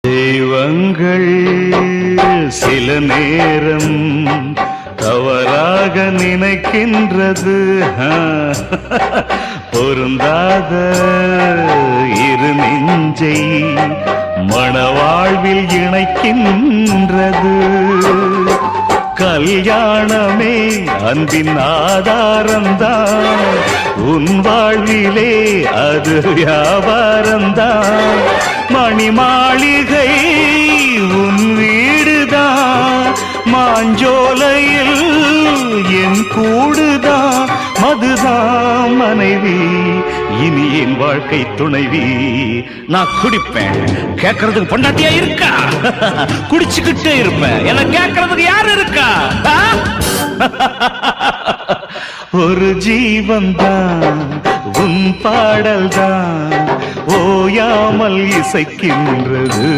தெய்வங்கள் சில நேரம் தவறாக நினைக்கின்றது, பொருந்தாத இரு நெஞ்சை மணவாழ்வில் இணைக்கின்றது. கல்யாணமே அன்பின் ஆதாரம்தான், உன் வாழ்விலே அது வியாபாரம்தான். மணிமாளிகை உன் வீடுதான், மாஞ்சோலையில் என் கூடுதான். மதுதான் மனைவி, இனி என் வாழ்க்கை துணைவி. நான் குடிப்பேன், கேட்கறதுக்கு பொண்டாட்டியா இருக்கா? குடிச்சுக்கிட்டே இருப்பேன், என்ன கேட்கறதுக்கு யாரு இருக்கா? ஒரு ஜீவன் தான் உன் பாடல் தான் ஓயாமல் இசைக்கின்றது.